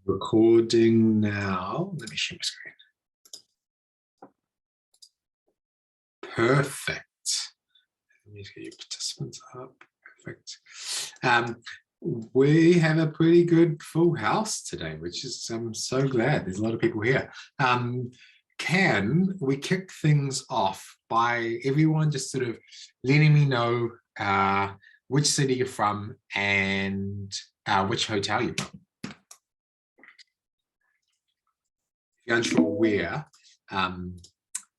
Recording now. Let me share my screen. Perfect. Let me get your participants up. Perfect. We have a pretty good full house today, which is I'm so glad. There's a lot of people here. Can we kick things off by everyone just sort of letting me know which city you're from and which hotel you're from? If you're unsure where,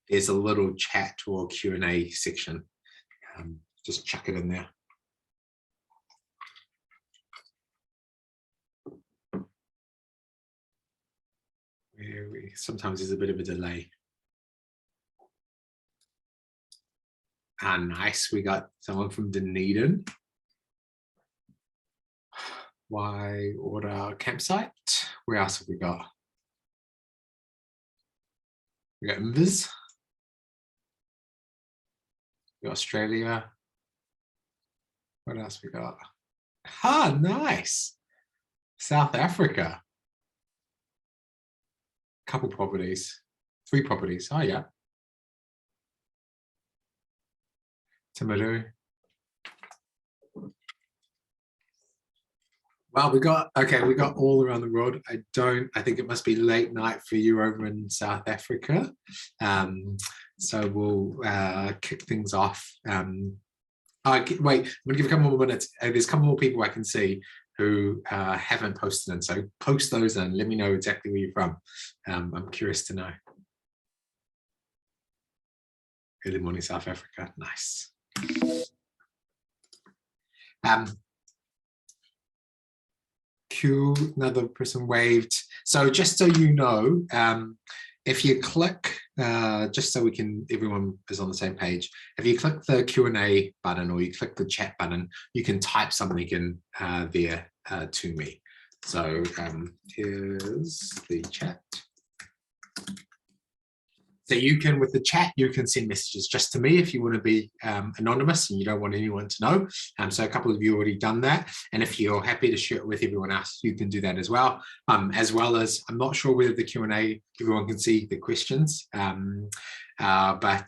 there's a little chat or Q&A section. Just chuck it in there. Sometimes there's a bit of a delay. Nice. We got someone from Dunedin. Why order campsite? Where else have we got? We got Invis. We got Australia. What else we got? Nice. South Africa. Couple properties. 3 properties. Oh, yeah. Timaru. Well, we got all around the world. I think it must be late night for you over in South Africa. So we'll kick things off. Wait, I'm gonna give a couple more minutes. There's a couple more people I can see who haven't posted in, so post those and let me know exactly where you're from. I'm curious to know. Early morning South Africa, nice. Q, another person waved. So just so you know, if you click, just so everyone is on the same page, if you click the Q&A button or you click the chat button, you can type something in there to me. So here's the chat. So you can, with the chat, you can send messages just to me if you want to be anonymous and you don't want anyone to know. So a couple of you already done that. And if you're happy to share it with everyone else, you can do that as well. As well as, I'm not sure whether the Q&A, everyone can see the questions, but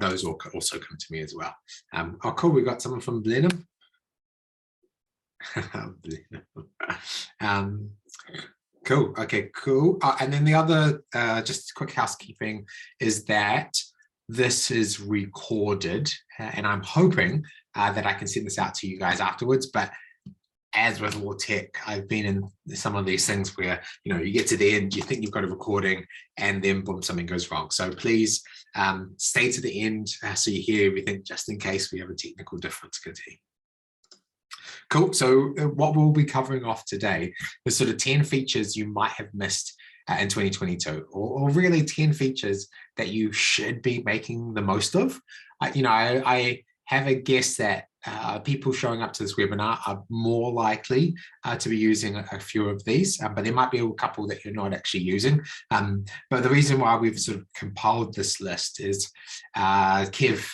those will also come to me as well. Oh, cool, we've got someone from Blenheim. Cool. Okay, cool. And then the other, just quick housekeeping, is that this is recorded, and I'm hoping that I can send this out to you guys afterwards. But as with all tech, I've been in some of these things where, you know, you get to the end, you think you've got a recording, and then boom, something goes wrong. So please stay to the end so you hear everything, just in case we have a technical difficulty. Cool. So what we'll be covering off today is sort of 10 features you might have missed in 2022, or really 10 features that you should be making the most of. You know, I have a guess that people showing up to this webinar are more likely to be using a few of these, but there might be a couple that you're not actually using. But the reason why we've sort of compiled this list is Kev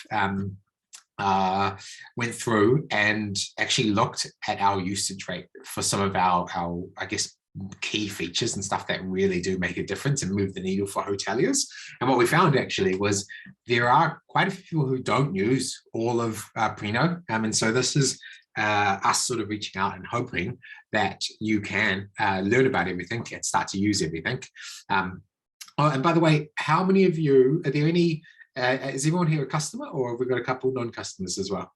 went through and actually looked at our usage rate for some of our I guess, key features and stuff that really do make a difference and move the needle for hoteliers. And what we found actually was there are quite a few people who don't use all of Preno. And so this is us sort of reaching out and hoping that you can learn about everything and start to use everything. Oh, and by the way, how many of you, are there any, is everyone here a customer, or have we got a couple non-customers as well?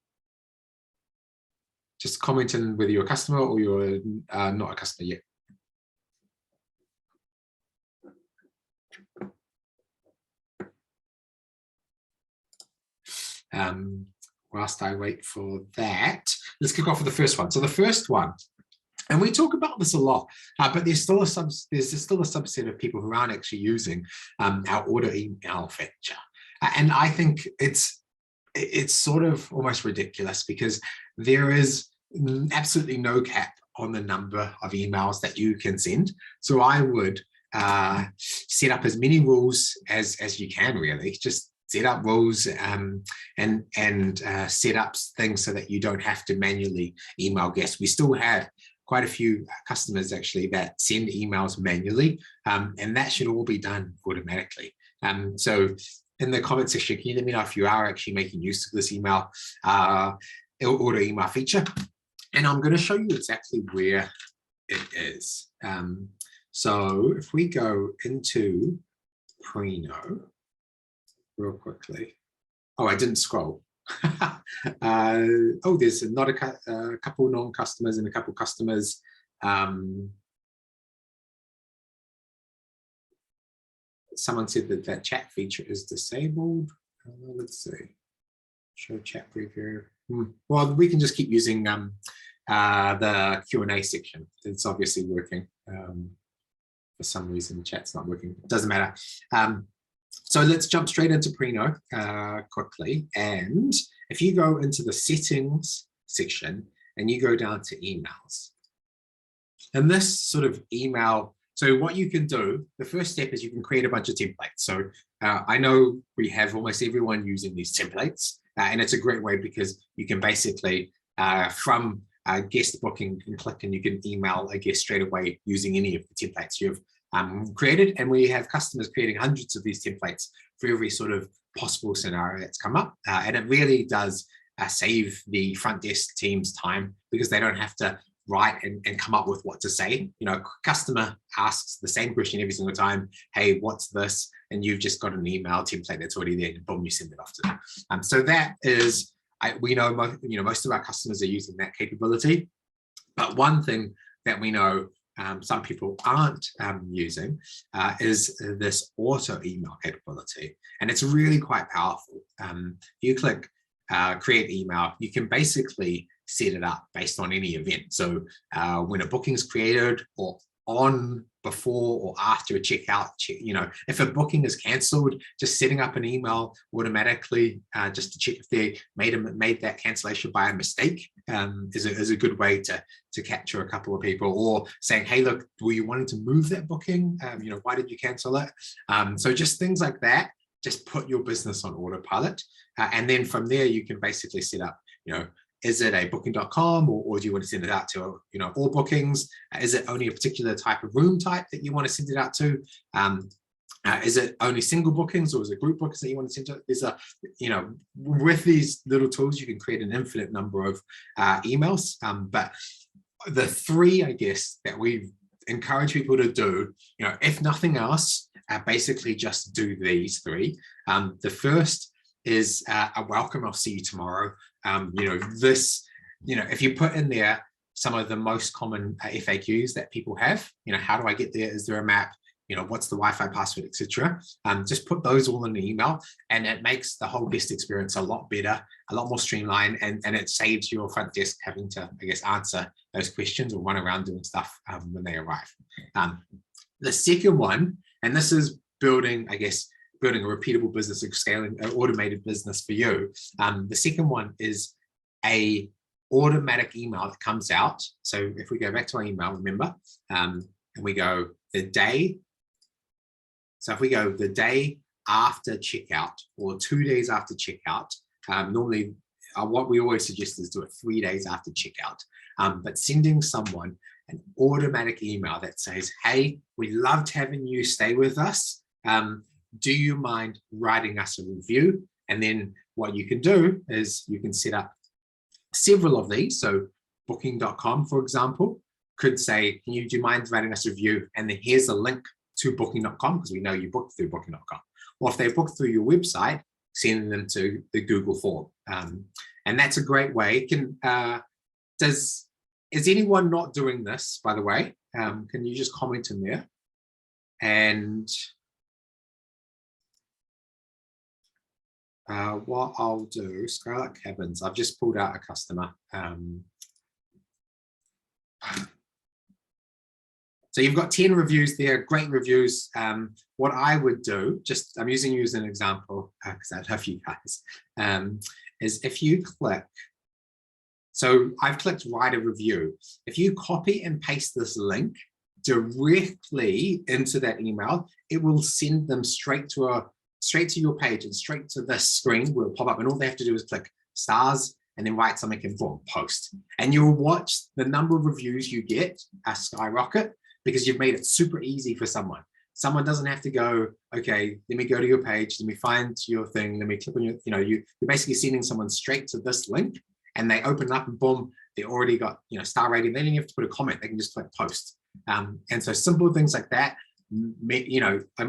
Just comment in whether you're a customer or you're not a customer yet. Whilst I wait for that, let's kick off with the first one. So the first one, and we talk about this a lot, but there's still a subset of people who aren't actually using our order email feature. And I think it's sort of almost ridiculous because there is absolutely no cap on the number of emails that you can send. So I would set up as many rules as you can, really. Just set up rules and set up things so that you don't have to manually email guests. We still have quite a few customers actually that send emails manually, and that should all be done automatically. So in the comment section, can you let me know if you are actually making use of this email auto email feature? And I'm going to show you exactly where it is. So if we go into Preno real quickly. Oh, I didn't scroll. Oh, there's not a couple non-customers and a couple customers. Someone said that that chat feature is disabled. Let's see. Show chat preview. Well, we can just keep using the Q&A section. It's obviously working. For some reason, the chat's not working. It doesn't matter. So let's jump straight into Preno quickly. And if you go into the settings section and you go down to emails, and this sort of email, so what you can do, the first step is you can create a bunch of templates. So I know we have almost everyone using these templates, and it's a great way because you can basically, from guest booking, you can click and you can email a guest straight away using any of the templates you've created. And we have customers creating hundreds of these templates for every sort of possible scenario that's come up. And it really does save the front desk team's time because they don't have to write and come up with what to say. You know, customer asks the same question every single time. Hey, what's this? And you've just got an email template that's already there, and boom, you send it off to them. So that is, we know, most of our customers are using that capability. But one thing that we know some people aren't using is this auto email capability, and it's really quite powerful. You click create email, you can basically set it up based on any event. So when a booking is created, or on, before, or after a checkout, you know, if a booking is cancelled, just setting up an email automatically just to check if they made that cancellation by a mistake is a good way to capture a couple of people, or saying, hey, look, were you wanting to move that booking? You know, why did you cancel it? So just things like that, just put your business on autopilot. And then from there, you can basically set up, you know, is it a booking.com, or do you want to send it out to, you know, all bookings? Is it only a particular type of room type that you want to send it out to? Is it only single bookings, or is it group bookings that you want to send to? There's a, you know, with these little tools, you can create an infinite number of emails. But the three, I guess, that we encourage people to do, you know, if nothing else, basically just do these three. The first is a welcome, I'll see you tomorrow. You know, this, you know, if you put in there some of the most common FAQs that people have, you know, how do I get there? Is there a map? You know, what's the Wi-Fi password, etc. Just put those all in the email, and it makes the whole guest experience a lot better, a lot more streamlined, and it saves your front desk having to, I guess, answer those questions or run around doing stuff when they arrive. The second one, and this is building, I guess, building a repeatable business, scaling an automated business for you. The second one is a automatic email that comes out. So if we go back to our email, remember, and we go the day. So if we go the day after checkout, or 2 days after checkout, normally what we always suggest is do it 3 days after checkout. But sending someone an automatic email that says, hey, we loved having you stay with us. Do you mind writing us a review? And then what you can do is you can set up several of these. So booking.com, for example, could say, do you mind writing us a review? And then here's a link to booking.com, because we know you booked through booking.com. Or if they booked through your website, send them to the Google form. And that's a great way. Is anyone not doing this, by the way? Can you just comment in there? And what I'll do, Scarlet Cabins, I've just pulled out a customer. So you've got 10 reviews there, great reviews. What I would do, just I'm using you as an example because I love you guys, is if you click, so I've clicked write a review. If you copy and paste this link directly into that email, it will send them straight to your page and straight to this screen where it'll pop up, and all they have to do is click stars and then write something and boom, post. And you'll watch the number of reviews you get skyrocket because you've made it super easy for someone. Someone doesn't have to go, okay, let me go to your page, let me find your thing, let me click on your, you're basically sending someone straight to this link and they open it up and boom, they already got, star rating. They don't even have to put a comment, they can just click post. And so simple things like that,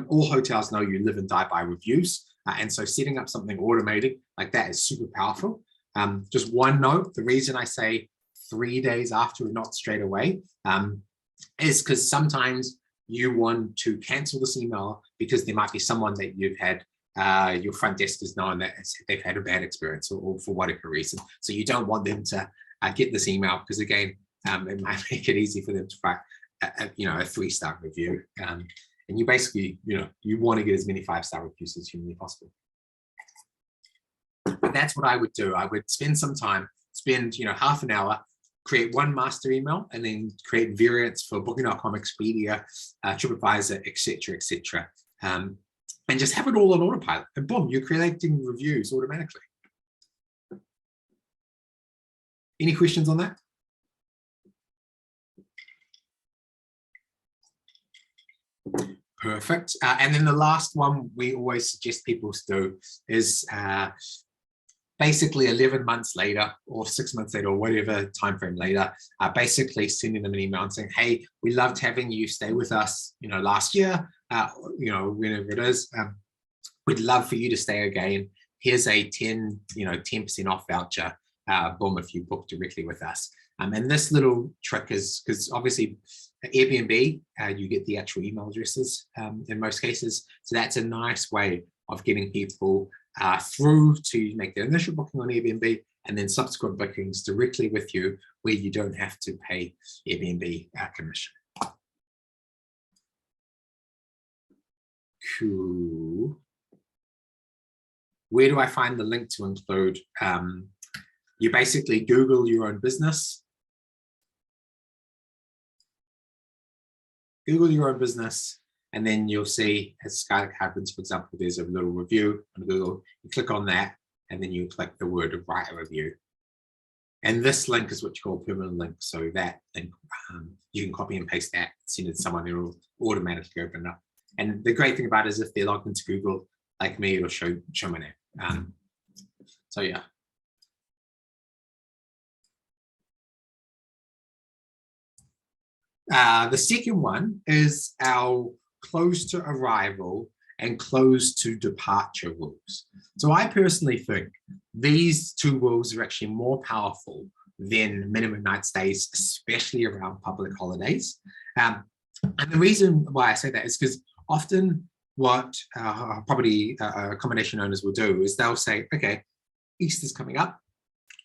all hotels know you live and die by reviews. And so setting up something automated like that is super powerful. Just one note, the reason I say 3 days after, not straight away, is because sometimes you want to cancel this email because there might be someone that you've had, your front desk has known that they've had a bad experience or for whatever reason. So you don't want them to get this email because again, it might make it easy for them to write a 3-star review. And you basically, you want to get as many 5-star reviews as humanly possible. But that's what I would do. I would spend some time, half an hour, create one master email, and then create variants for Booking.com, Expedia, TripAdvisor, etc., and just have it all on autopilot. And boom, you're creating reviews automatically. Any questions on that? Perfect. And then the last one we always suggest people do is basically 11 months later or 6 months later or whatever time frame later, basically sending them an email and saying, hey, we loved having you stay with us, last year, whenever it is. We'd love for you to stay again. Here's a 10% off voucher, boom, if you book directly with us. And this little trick is because obviously Airbnb, you get the actual email addresses in most cases. So that's a nice way of getting people through to make their initial booking on Airbnb and then subsequent bookings directly with you where you don't have to pay Airbnb commission. Cool. Where do I find the link to include? You basically Google your own business. Google your own business, and then you'll see, as Scarlett happens, for example, there's a little review on Google. You click on that, and then you click the word of write a review. And this link is what you call a permanent link. So that link, you can copy and paste that, send it to someone, it will automatically open up. And the great thing about it is if they're logged into Google, like me, it'll show my name. So yeah. The second one is our close to arrival and close to departure rules. So I personally think these two rules are actually more powerful than minimum night stays, especially around public holidays. And the reason why I say that is because often what property accommodation owners will do is they'll say, okay, Easter's coming up.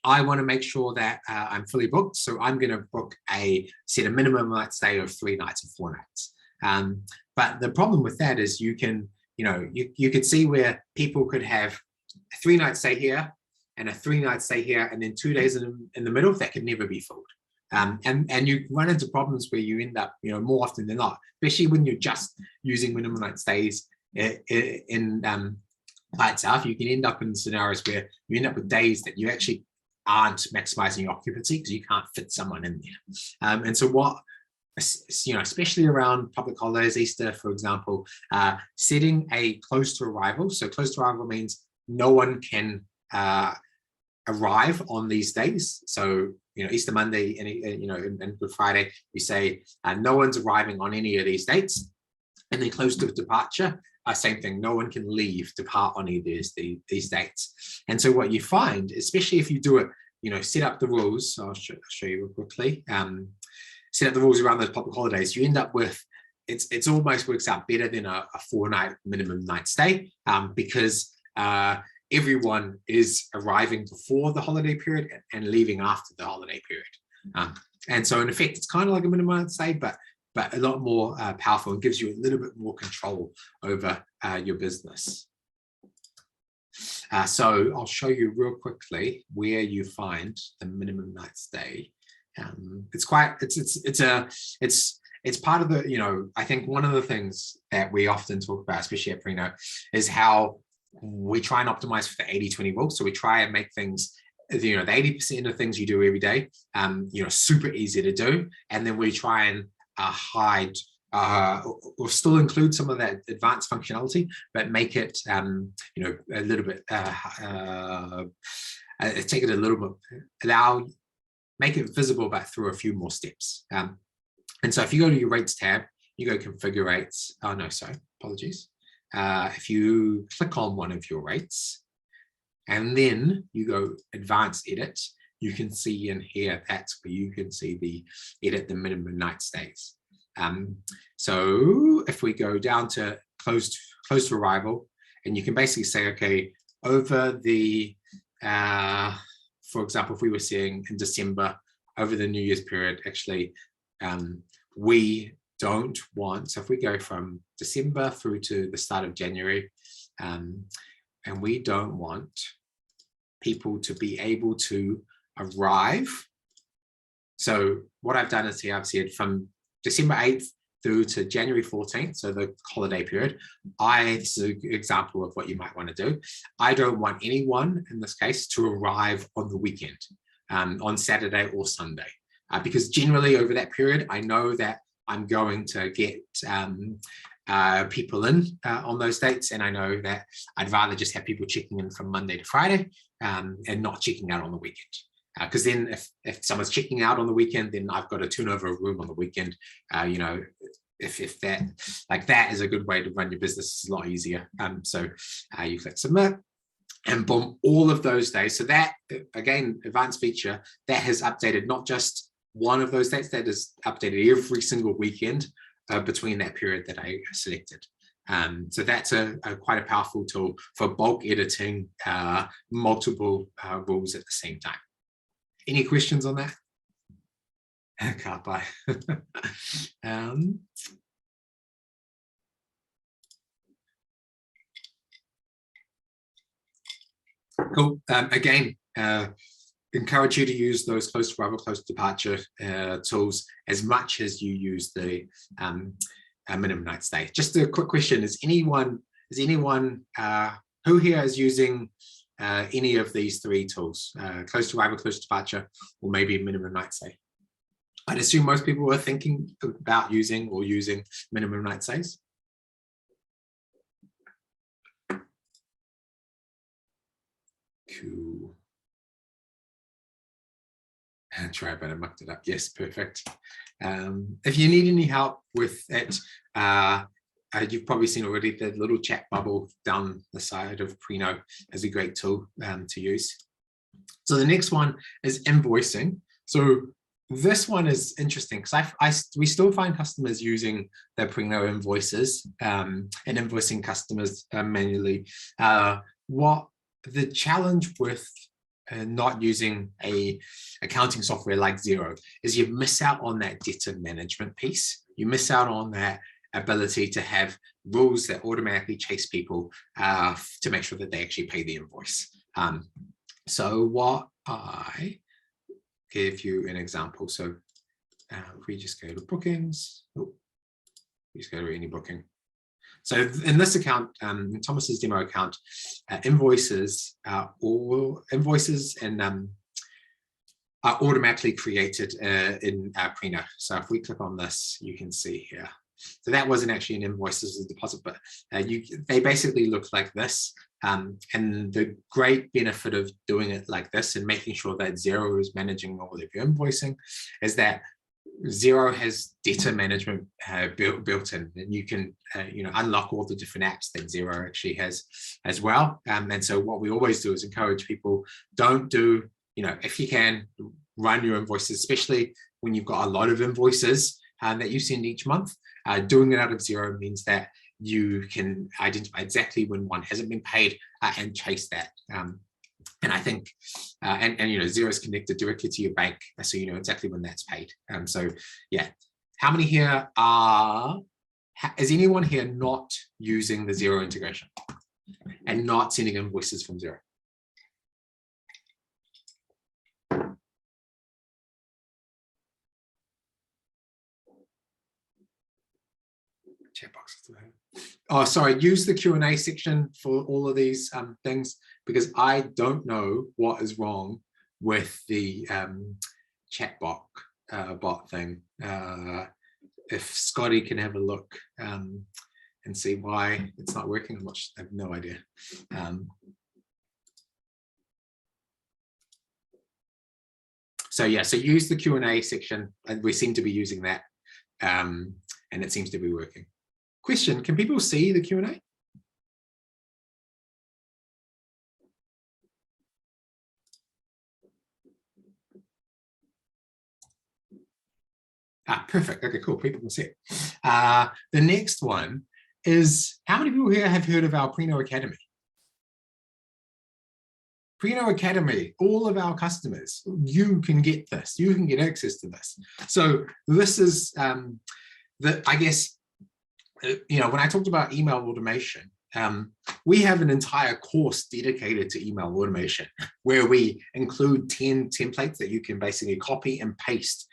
I want to make sure that I'm fully booked. So I'm going to book set a minimum night stay of 3 nights or 4 nights. But the problem with that is you can, you could see where people could have a 3-night stay here and a 3-night stay here, and then 2 days in the middle that could never be filled. And you run into problems where you end up, more often than not, especially when you're just using minimum night stays in by itself, you can end up in scenarios where you end up with days that you actually aren't maximizing your occupancy because you can't fit someone in there. And so what, especially around public holidays, Easter, for example, setting a close to arrival. So close to arrival means no one can arrive on these days. So, Easter Monday and Good Friday, we say no one's arriving on any of these dates. And then close to departure, same thing, no one can depart on either of these dates. And so what you find, especially if you do it, set up the rules, so I'll show you real quickly, set up the rules around those public holidays, you end up with, it's almost works out better than a 4-night minimum night stay because everyone is arriving before the holiday period and leaving after the holiday period. And so in effect, it's kind of like a minimum night stay, but a lot more powerful and gives you a little bit more control over your business. So I'll show you real quickly where you find the minimum night stay. It's part of the, I think one of the things that we often talk about, especially at Preno, is how we try and optimize for the 80-20 rule. So we try and make things the 80% of things you do every day, super easy to do. And then we try and hide or still include some of that advanced functionality, but make it, a little bit, take it a little bit, make it visible, but through a few more steps. And so if you go to your rates tab, you go configure rates. Oh, no, sorry, apologies. If you click on one of your rates and then you go advanced edit, you can see in here, that's where you can see the edit the minimum night stays. So if we go down to close to arrival, and you can basically say, okay, over the, for example, if we were seeing in December, over the New Year's period, actually, we don't want, so if we go from December through to the start of January, and we don't want people to be able to arrive. So what I've done is here, I've said from December 8th through to January 14th, so the holiday period, this is an example of what you might want to do. I don't want anyone, in this case, to arrive on the weekend, on Saturday or Sunday, because generally over that period, I know that I'm going to get people in on those dates, and I know that I'd rather just have people checking in from Monday to Friday and not checking out on the weekend. Because then if someone's checking out on the weekend, then I've got to turn over a room on the weekend. If that, like that is a good way to run your business, it's a lot easier. So you click submit and boom, all of those days. So that, again, advanced feature that has updated not just one of those dates, that is updated every single weekend between that period that I selected. So that's quite a powerful tool for bulk editing multiple rules at the same time. Any questions on that? I can't buy. Cool. Again, encourage you to use those close to arrival, close to departure tools as much as you use the minimum night stay. Just a quick question: is anyone who here is using any of these three tools, close to arrival, close to departure, or maybe minimum night stay? I'd assume most people are thinking about using minimum night stays. Cool. And try, but I mucked it up. Yes, perfect. If you need any help with it, you've probably seen already the little chat bubble down the side of Preno as a great tool to use. So the next one is invoicing. So this one is interesting because we still find customers using their Preno invoices and invoicing customers manually. What the challenge with not using a accounting software like Xero is you miss out on that debtor management piece. You miss out on that ability to have rules that automatically chase people to make sure that they actually pay the invoice. So what I give you an example. So if we just go to bookings, we just go to any booking. So in this account, in Thomas's demo account, invoices are automatically created in Preno. So if we click on this, you can see here. So that wasn't actually an invoice as a deposit, but they basically look like this. And the great benefit of doing it like this and making sure that Xero is managing all of your invoicing is that Xero has data management built in, and you can unlock all the different apps that Xero actually has as well. And so what we always do is encourage people, don't do, if you can, run your invoices, especially when you've got a lot of invoices that you send each month. Doing it out of Xero means that you can identify exactly when one hasn't been paid and chase that. And I think, Xero is connected directly to your bank, so you know exactly when that's paid. So yeah, how many here is anyone here not using the Xero integration and not sending invoices from Xero? Chat box. Oh, sorry, use the Q&A section for all of these things, because I don't know what is wrong with the chat bot thing. If Scotty can have a look and see why it's not working, I have no idea. So yeah, so use the Q&A section, and we seem to be using that, and it seems to be working. Question, can people see the Q&A? Perfect. Okay, cool. People can see it. The next one is, how many people here have heard of our Preno Academy? Preno Academy, all of our customers, you can get this. You can get access to this. So this is, I guess, you know, when I talked about email automation, we have an entire course dedicated to email automation where we include 10 templates that you can basically copy and paste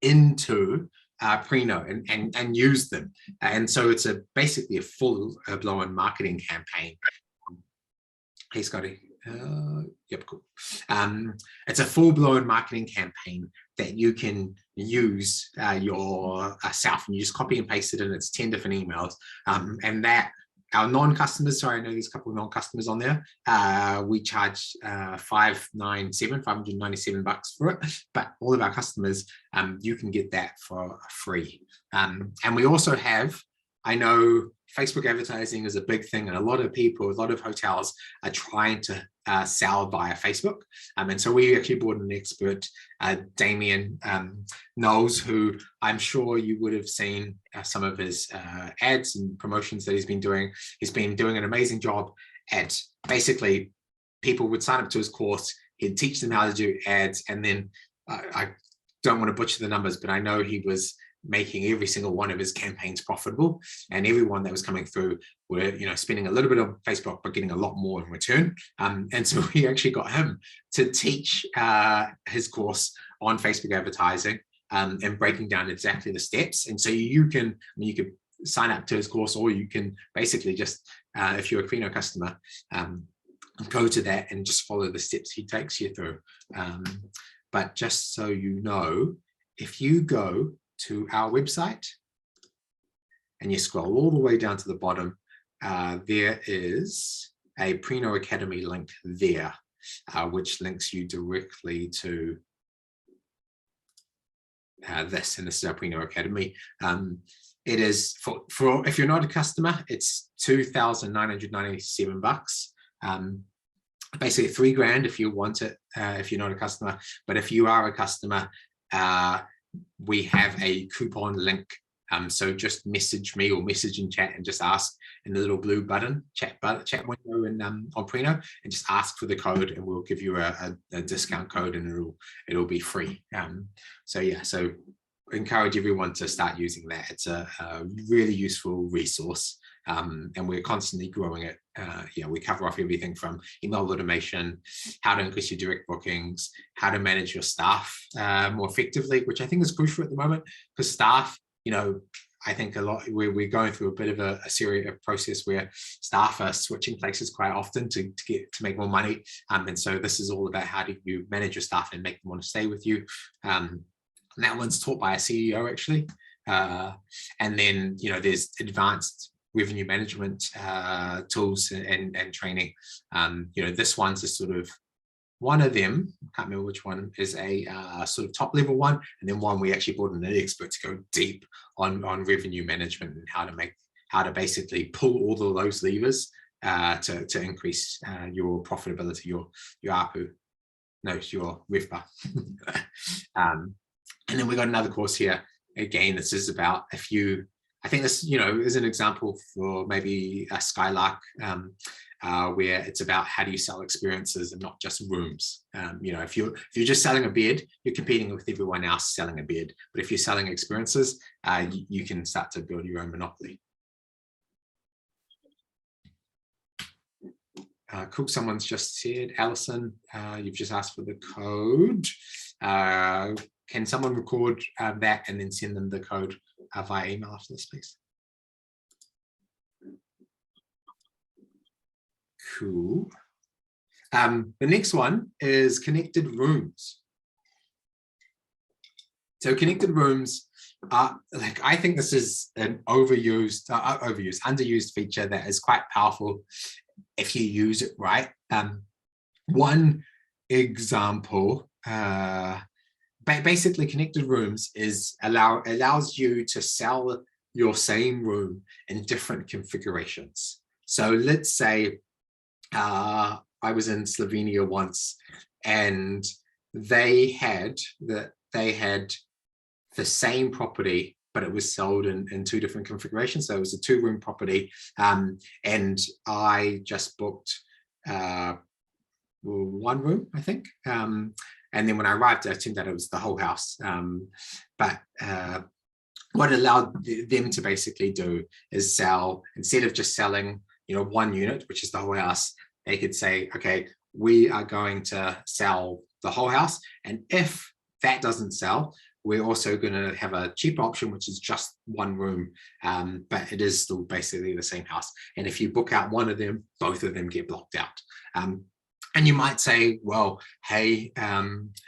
into Preno and use them. And so it's basically a full-blown marketing campaign. Hey, Scotty. Yep, cool. It's a full-blown marketing campaign that you can use yourself, and you just copy and paste it, and it's 10 different emails. And that our non-customers, sorry, I know there's a couple of non-customers on there, we charge $597 for it, but all of our customers, you can get that for free. And we also have, I know Facebook advertising is a big thing, and a lot of people, a lot of hotels are trying to sell via Facebook. And so we actually brought an expert, Damien Knowles, who I'm sure you would have seen some of his ads and promotions that he's been doing. He's been doing an amazing job at basically people would sign up to his course, he'd teach them how to do ads, and then I don't want to butcher the numbers, but I know he was making every single one of his campaigns profitable, and everyone that was coming through were, you know, spending a little bit on Facebook but getting a lot more in return. And so we actually got him to teach his course on Facebook advertising and breaking down exactly the steps. And so you could sign up to his course, or you can basically just, if you're a Preno customer, go to that and just follow the steps he takes you through. But just so you know, if you go to our website and you scroll all the way down to the bottom, there is a Preno Academy link there, which links you directly to this, and this is our Preno Academy. It is for if you're not a customer, it's $2,997. Basically $3,000 if you want it, if you're not a customer. But if you are a customer, we have a coupon link, so just message me or message in chat and just ask in the little blue button, chat window on Preno, and just ask for the code, and we'll give you a discount code, and it'll be free. So yeah, so encourage everyone to start using that. It's a really useful resource, and we're constantly growing it. Yeah, we cover off everything from email automation, how to increase your direct bookings, how to manage your staff more effectively, which I think is crucial at the moment, because staff, you know, I think a lot, we're going through a bit of a process where staff are switching places quite often to make more money. And so this is all about how do you manage your staff and make them want to stay with you. And that one's taught by a CEO actually. And then, you know, there's advanced revenue management tools and training. You know, this one's a sort of one of them, I can't remember which one, is a sort of top level one, and then one we actually brought in an expert to go deep on revenue management and how to basically pull all of those levers to increase your profitability, your ARPU, no, your RevPAR. And then we got another course here. Again, this is about if you, I think this, you know, is an example for maybe a Skylark, where it's about how do you sell experiences and not just rooms. You know, if you're just selling a bed, you're competing with everyone else selling a bed. But if you're selling experiences, you can start to build your own monopoly. Cool, someone's just said, Alison, you've just asked for the code. Can someone record that and then send them the code via email after this, please? Cool. The next one is connected rooms. So connected rooms, like I think this is an underused feature that is quite powerful if you use it right. One example, basically connected rooms allows you to sell your same room in different configurations. So let's say I was in Slovenia once, and they had the same property, but it was sold in two different configurations. So it was a 2-room property, and I just booked 1 room, I think. And then when I arrived, I turned out it was the whole house. But what it allowed them to basically do is sell, instead of just selling, 1 unit, which is the whole house, they could say, okay, we are going to sell the whole house. And if that doesn't sell, we're also going to have a cheaper option, which is just 1 room, but it is still basically the same house. And if you book out one of them, both of them get blocked out. And you might say, well, hey, aren't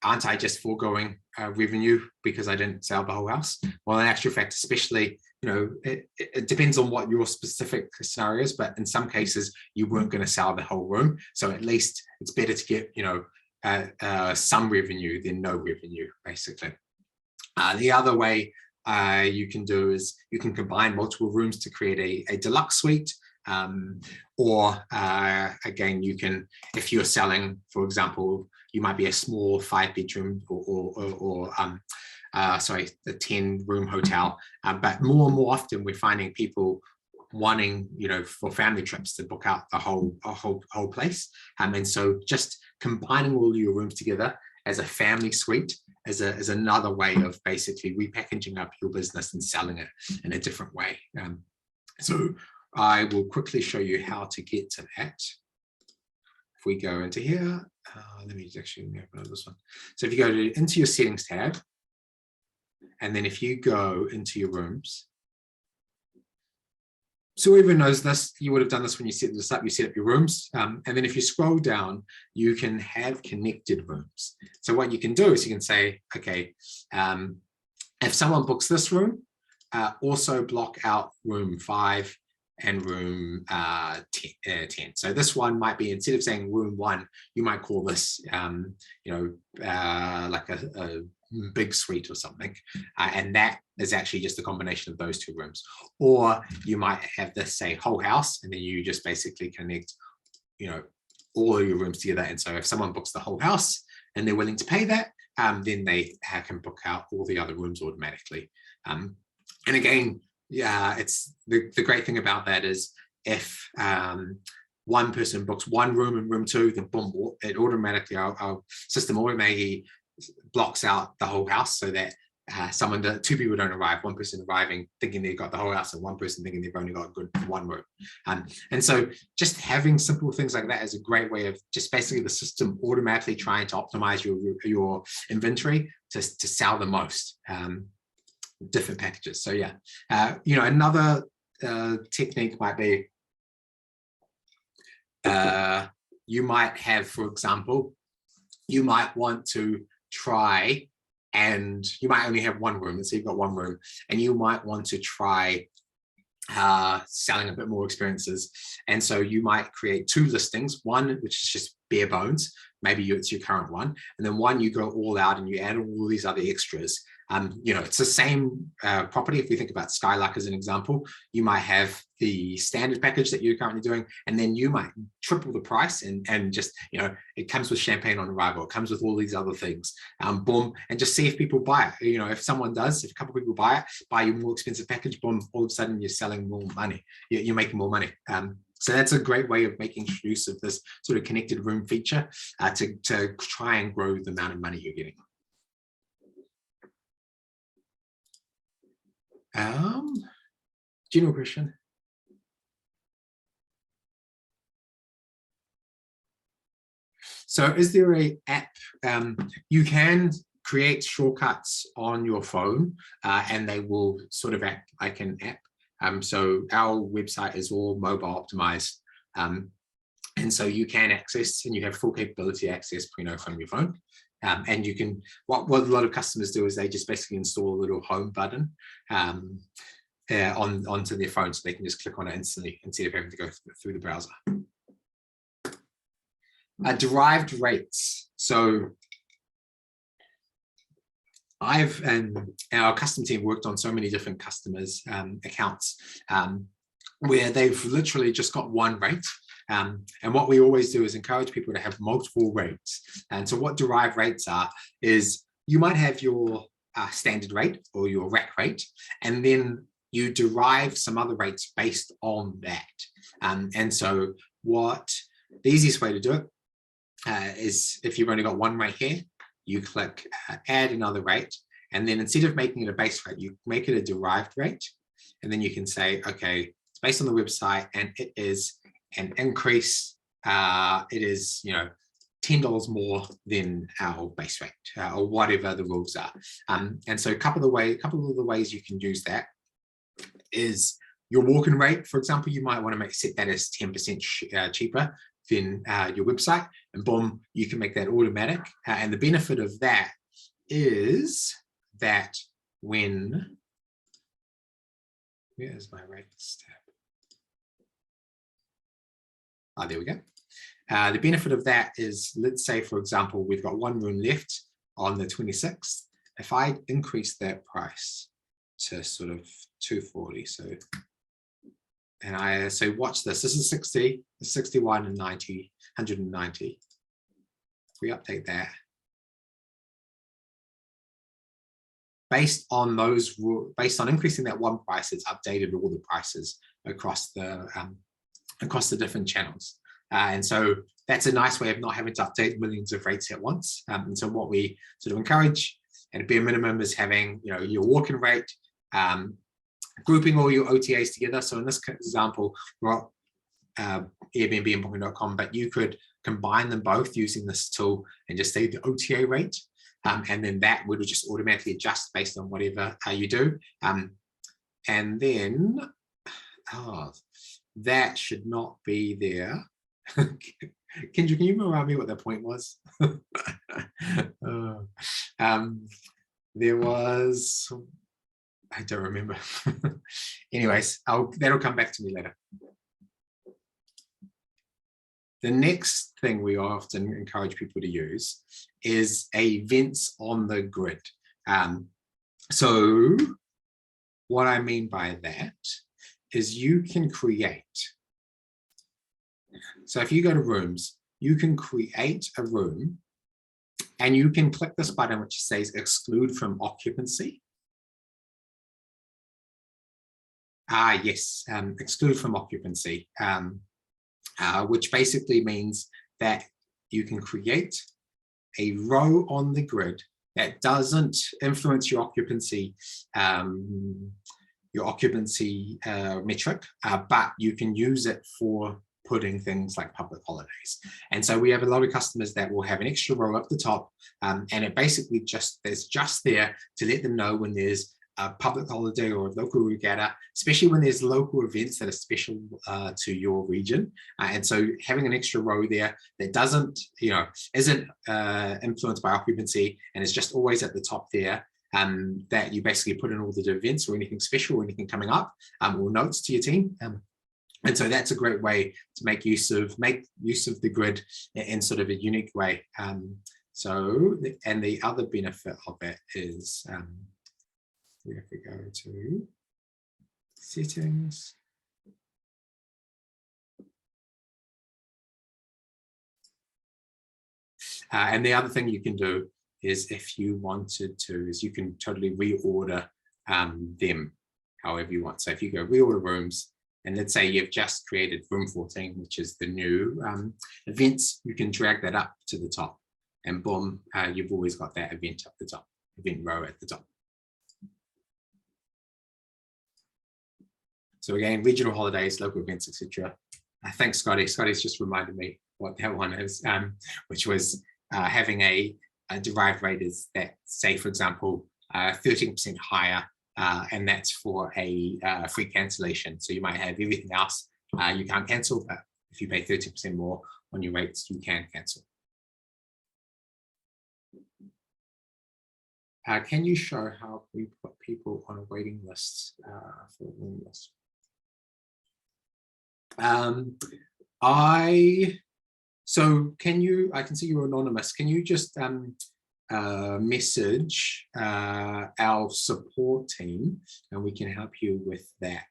I just foregoing revenue because I didn't sell the whole house? Well, in actual fact, especially, it depends on what your specific scenario is, but in some cases, you weren't going to sell the whole room. So at least it's better to get, some revenue than no revenue, basically. The other way you can do is you can combine multiple rooms to create a deluxe suite. Or again, you can, if you're selling, for example, you might be a small 5-bedroom or sorry, a 10-room hotel. But more and more often, we're finding people wanting, for family trips to book out the whole place. And so just combining all your rooms together as a family suite is another way of basically repackaging up your business and selling it in a different way. So I will quickly show you how to get to that. If we go into here, let me actually open this one. So if you go into your settings tab, and then if you go into your rooms, so everyone knows this, you would have done this when you set this up, you set up your rooms. And then if you scroll down, you can have connected rooms. So what you can do is you can say, okay, if someone books this room, also block out room 5 and room 10. So this one might be, instead of saying room 1, you might call this, like a big suite or something. And that is actually just a combination of those 2 rooms. Or you might have this say whole house, and then you just basically connect, all of your rooms together. And so if someone books the whole house and they're willing to pay that, then they can book out all the other rooms automatically. And again, yeah, it's the great thing about that is if one person books 1 room in room 2, then boom, it automatically, our system automatically blocks out the whole house, so that 2 people don't arrive, 1 person arriving thinking they've got the whole house and 1 person thinking they've only got a good 1 room. And so just having simple things like that is a great way of just basically the system automatically trying to optimize your inventory to sell the most different packages. So yeah, another technique might be, you might have, for example, you might want to try, and you might only have 1 room, and so you've got 1 room, and you might want to try selling a bit more experiences. And so you might create 2 listings, one which is just bare bones, maybe it's your current one, and then one you go all out and you add all these other extras. It's the same property. If we think about Skylark as an example, you might have the standard package that you're currently doing, and then you might triple the price and just, it comes with champagne on arrival, it comes with all these other things, boom, and just see if people buy it. If someone does, if a couple of people buy it, buy your more expensive package, boom, all of a sudden you're selling more money, you're making more money. So that's a great way of making use of this sort of connected room feature to try and grow the amount of money you're getting. General question. So is there a app? You can create shortcuts on your phone and they will sort of act like an app. So our website is all mobile optimized. And so you can access, and you have full capability access Preno from your phone. And you can, what a lot of customers do is they just basically install a little home button onto their phone, so they can just click on it instantly instead of having to go through the browser. Derived rates. So I've and our custom team worked on so many different customers' accounts where they've literally just got one rate. And what we always do is encourage people to have multiple rates. And so what derived rates are is you might have your standard rate or your rack rate, and then you derive some other rates based on that. And so what the easiest way to do it is, if you've only got one rate here, you click add another rate, and then instead of making it a base rate, you make it a derived rate. And then you can say, okay, it's based on the website and it is an increase. It is, $10 more than our base rate, or whatever the rules are. And so a couple of the ways you can use that is your walk-in rate. For example, you might want to set that as 10% cheaper than your website, and boom, you can make that automatic. And the benefit of that is that where's my rates tab? Oh, there we go. The benefit of that is, let's say, for example, we've got one room left on the 26th. If I increase that price to sort of 240, so watch this. This is 60, 61, and 90, 190. If we update that, based on increasing that one price, it's updated all the prices across the different channels. And so that's a nice way of not having to update millions of rates at once. And so what we sort of encourage at a bare minimum is having, your walk-in rate, grouping all your OTAs together. So in this example, we're at Airbnb and Booking.com, but you could combine them both using this tool and just say the OTA rate. And then that would just automatically adjust based on whatever you do. And then, that should not be there. Kendra, can you remind me what the point was? There was, I don't remember. Anyways, that'll come back to me later. The next thing we often encourage people to use is events on the grid. So what I mean by that is you can create. So if you go to rooms, you can create a room and you can click this button which says exclude from occupancy. Yes, exclude from occupancy, which basically means that you can create a row on the grid that doesn't influence your occupancy metric, but you can use it for putting things like public holidays. And so we have a lot of customers that will have an extra row up the top, and it basically there's just there to let them know when there's a public holiday or a local regatta, especially when there's local events that are special to your region. And so having an extra row there that doesn't, isn't influenced by occupancy and is just always at the top there, that you basically put in all the events or anything special or anything coming up, or notes to your team. And so that's a great way to make use of the grid in sort of a unique way. And the other benefit of it is, we have to go to settings. And the other thing you can do is, if you wanted to, is you can totally reorder them however you want. So if you go reorder rooms, and let's say you've just created room 14, which is the new events, you can drag that up to the top, and boom, you've always got that event up the top, event row at the top. So again, regional holidays, local events, etc. Thanks, Scotty. Scotty's just reminded me what that one is, which was having a derived rate is that, say, for example, 13% higher, and that's for a free cancellation. So you might have everything else you can't cancel, but if you pay 30% more on your rates, you can cancel. Can you show how we put people on a waiting list for room lists? So can you, I can see you're anonymous. Can you just message our support team and we can help you with that?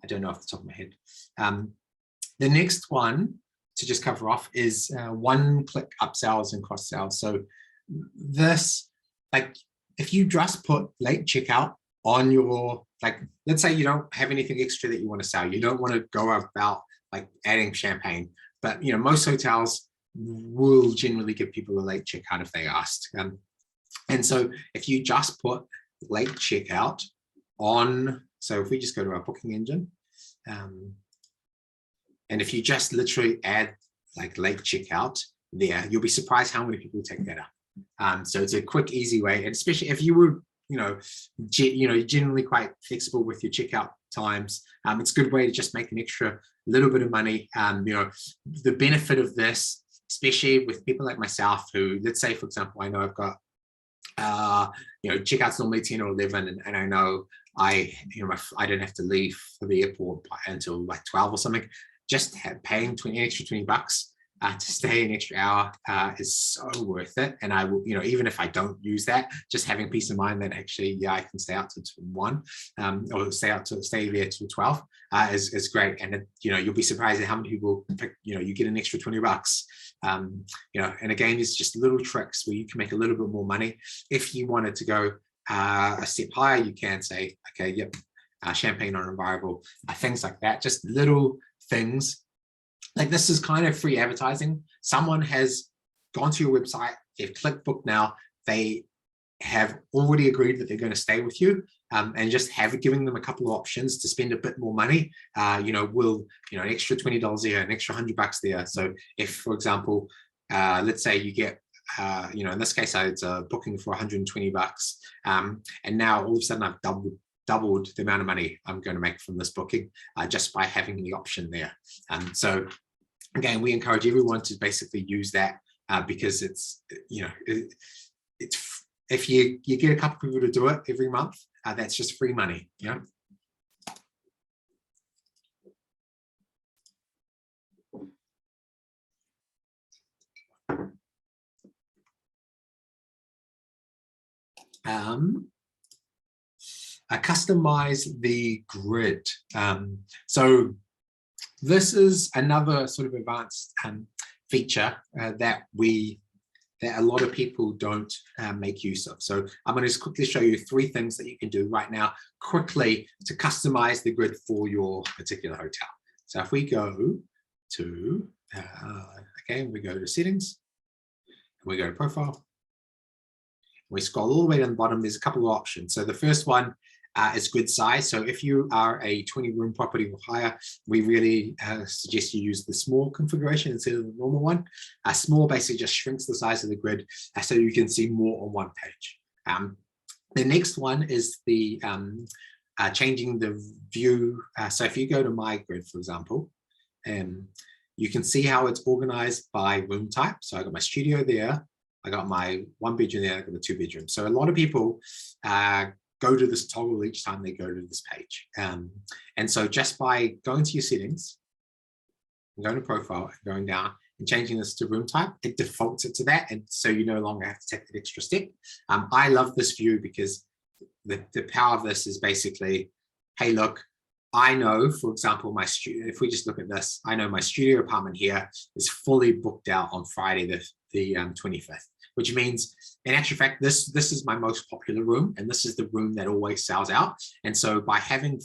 I don't know off the top of my head. The next one to just cover off is one-click upsells and cross-sells. So this, like, if you just put late checkout on your, like, let's say you don't have anything extra that you want to sell. You don't want to go about like adding champagne, but you know, most hotels will generally give people a late checkout if they asked. And so if you just put late checkout on, so if we just go to our booking engine, and if you just literally add like late checkout there, you'll be surprised how many people take that up. So it's a quick, easy way, and especially if you were, generally quite flexible with your checkout times. It's a good way to just make an extra little bit of money. The benefit of this, especially with people like myself who, let's say, for example, I know I've got, checkout's normally 10 or 11, and I know I don't have to leave for the airport until like 12 or something. Just paying an extra 20 bucks to stay an extra hour is so worth it. And I will, even if I don't use that, just having peace of mind that actually, yeah, I can stay out to 1 or stay there till 12 is great. And you'll be surprised at how many people pick, you get an extra 20 bucks. And again, it's just little tricks where you can make a little bit more money. If you wanted to go a step higher, you can say, okay, yep, champagne on arrival, things like that, just little things. Like this is kind of free advertising. Someone has gone to your website, they've clicked book now, they have already agreed that they're going to stay with you, and just giving them a couple of options to spend a bit more money, will, an extra $20 here, an extra $100 there. So if, for example, let's say you get, in this case, it's a booking for 120 bucks. And now all of a sudden I've doubled the amount of money I'm going to make from this booking just by having the option there. So again, we encourage everyone to basically use that because it's, it's if you get a couple of people to do it every month, that's just free money. Customize the grid. So this is another sort of advanced feature that a lot of people don't make use of. So I'm going to just quickly show you 3 things that you can do right now quickly to customize the grid for your particular hotel. So if we go to, we go to settings, and we go to profile, we scroll all the way down the bottom, there's a couple of options. So the first one is grid size. So if you are a 20-room property or higher, we really suggest you use the small configuration instead of the normal one. Small basically just shrinks the size of the grid so you can see more on one page. The next one is the changing the view. So if you go to my grid, for example, you can see how it's organized by room type. So I got my studio there, I got my 1 bedroom there, I got the 2 bedrooms. So a lot of people go to this toggle each time they go to this page. And so just by going to your settings, and going to profile, and going down and changing this to room type, it defaults it to that. And so you no longer have to take that extra step. I love this view because the power of this is basically, hey, look, I know, for example, my studio, if we just look at this, I know my studio apartment here is fully booked out on Friday, the 25th. Which means, in actual fact, this is my most popular room, and this is the room that always sells out. And so by having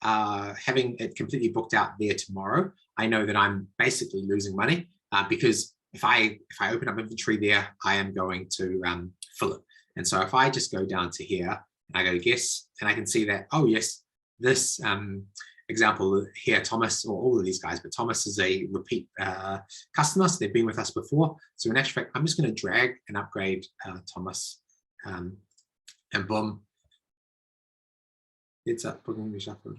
having it completely booked out there tomorrow, I know that I'm basically losing money because if I open up inventory there, I am going to fill it. And so if I just go down to here and I go guess, and I can see that, oh yes, this example here, Thomas, or all of these guys, but Thomas is a repeat customer, so they've been with us before. So in actual fact, I'm just going to drag and upgrade Thomas, and boom, it's up. Booking reshuffled.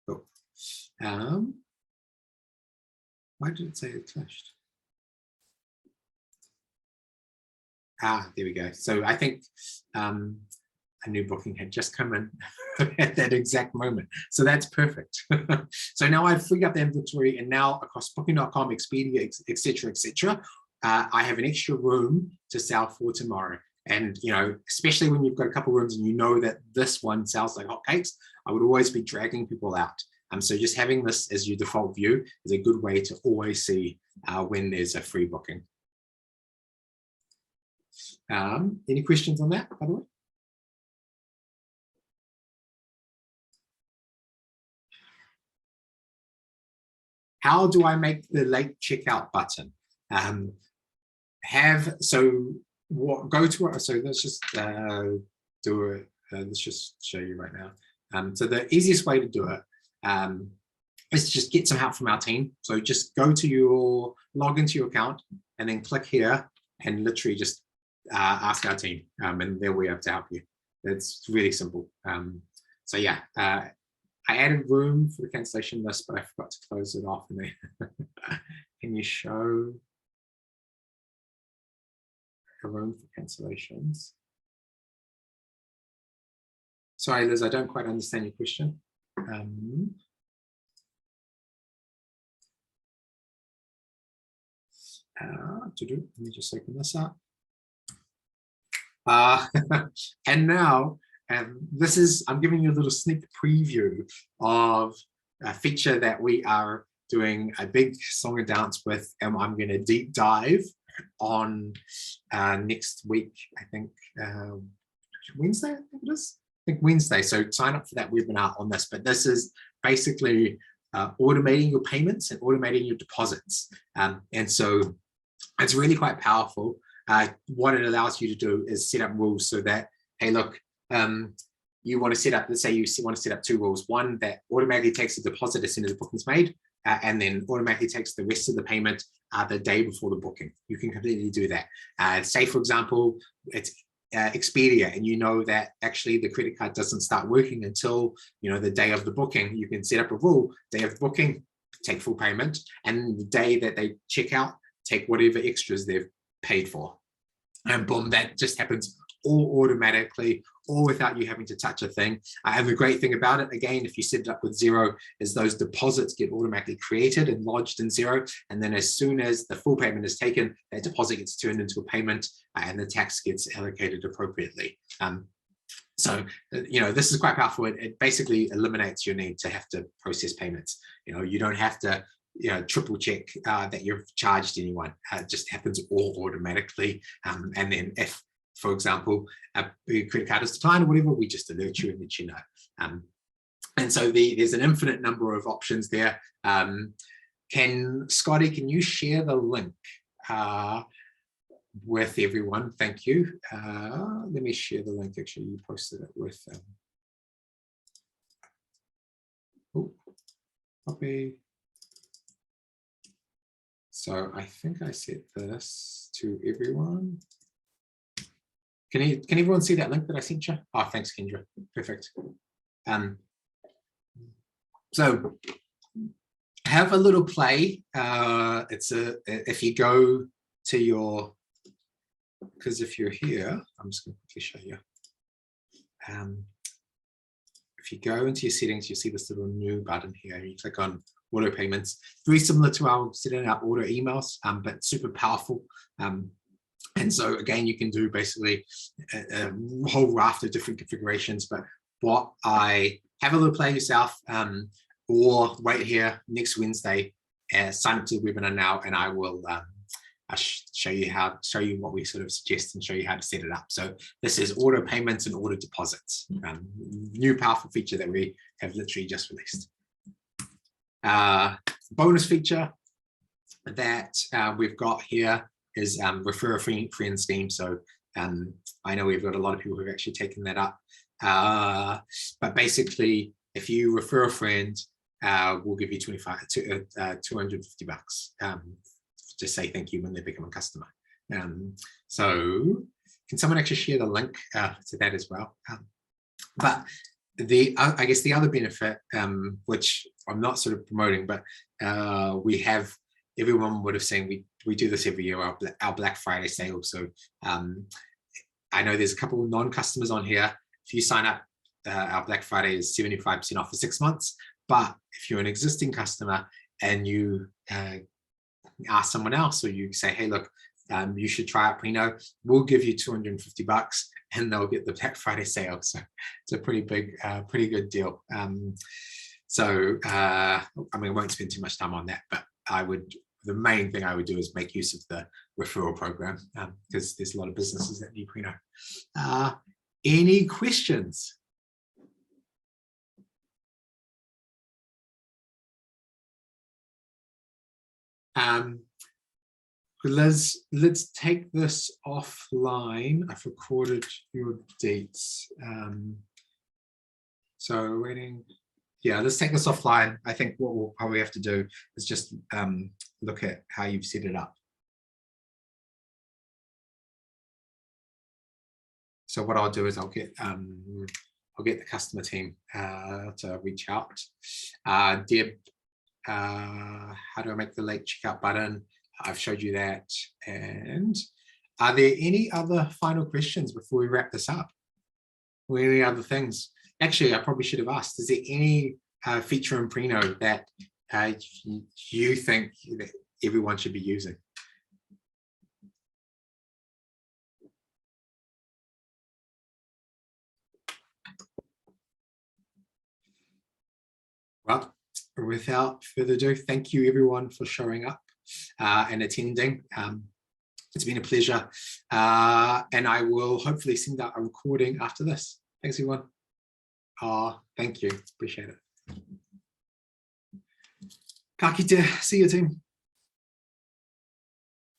Cool. Why did it say it clashed? Ah, there we go. So I think a new booking had just come in at that exact moment. So that's perfect. So now I've freed up the inventory, and now across booking.com, Expedia, etc., I have an extra room to sell for tomorrow. And, you know, especially when you've got a couple of rooms and you know that this one sells like hotcakes, I would always be dragging people out. So just having this as your default view is a good way to always see when there's a free booking. Any questions on that, by the way? How do I make the late checkout button? Go to it. So let's just do it. Let's just show you right now. So the easiest way to do it is to just get some help from our team. So just log into your account and then click here and literally just ask our team, and they'll be able to help you. It's really simple. So yeah, I added room for the cancellation list, but I forgot to close it off. And can you show a room for cancellations? Sorry, Liz, I don't quite understand your question. Let me just open this up. And now, I'm giving you a little sneak preview of a feature that we are doing a big song and dance with, and I'm going to deep dive on next week, I think Wednesday, I think it is. I think Wednesday. So sign up for that webinar on this. But this is basically automating your payments and automating your deposits. And so it's really quite powerful. What it allows you to do is set up rules so that, hey, look, you want to set up, let's say you want to set up two rules. One that automatically takes the deposit as soon as the booking's made, and then automatically takes the rest of the payment the day before the booking. You can completely do that. Say, for example, it's Expedia, and you know that actually the credit card doesn't start working until, you know, the day of the booking. You can set up a rule: day of the booking, take full payment, and the day that they check out, take whatever extras they've paid for. And boom, that just happens all automatically, all without you having to touch a thing. And the great thing about it, again, if you set it up with Xero, is those deposits get automatically created and lodged in Xero. And then as soon as the full payment is taken, that deposit gets turned into a payment and the tax gets allocated appropriately. So, you know, this is quite powerful. It basically eliminates your need to have to process payments. You know, you don't have to, you know, triple check that you've charged anyone. It just happens all automatically. And then if, for example, a credit card is declined or whatever, we just alert you and let you know. And so there's an infinite number of options there. Scotty, can you share the link with everyone? Thank you. Let me share the link. Actually, you posted it with copy. So I think I set this to everyone. Can everyone see that link that I sent you? Oh, thanks, Kendra. Perfect. So have a little play. If you go to your, because if you're here, I'm just going to quickly show you. If you go into your settings, you see this little new button here. You click on auto payments. Very similar to our setting up auto emails, but super powerful. And so again, you can do basically a whole raft of different configurations. But what I have a little play yourself, or wait here next Wednesday, sign up to the webinar now, and I will show you what we sort of suggest and show you how to set it up. So this is auto payments and auto deposits, new powerful feature that we have literally just released. Bonus feature that we've got here is refer a friend scheme. So I know we've got a lot of people who've actually taken that up. But basically, if you refer a friend, we'll give you 250 bucks. Just say thank you when they become a customer. So can someone actually share the link to that as well? But I guess the other benefit, which I'm not sort of promoting, but we have everyone would have seen we do this every year, our Black Friday sale. So I know there's a couple of non-customers on here. If you sign up, our Black Friday is 75% off for 6 months. But if you're an existing customer and you ask someone else, or you say, hey, look, you should try out Preno, we'll give you $250 and they'll get the Black Friday sale. So it's a pretty big, pretty good deal. I mean, I won't spend too much time on that, but the main thing I would do is make use of the referral program, because there's a lot of businesses that need Preno. Any questions? Let's take this offline. I've recorded your dates. So waiting. Yeah, let's take this offline. I think what we'll probably have to do is just look at how you've set it up. So what I'll do is I'll get the customer team to reach out. Deb, how do I make the late checkout button? I've showed you that. And are there any other final questions before we wrap this up? Or any other things? Actually, I probably should have asked, is there any feature in Preno that you think that everyone should be using? Well, without further ado, thank you everyone for showing up and attending. It's been a pleasure, and I will hopefully send out a recording after this. Thanks everyone. Thank you, appreciate it. Ka kite, see you team.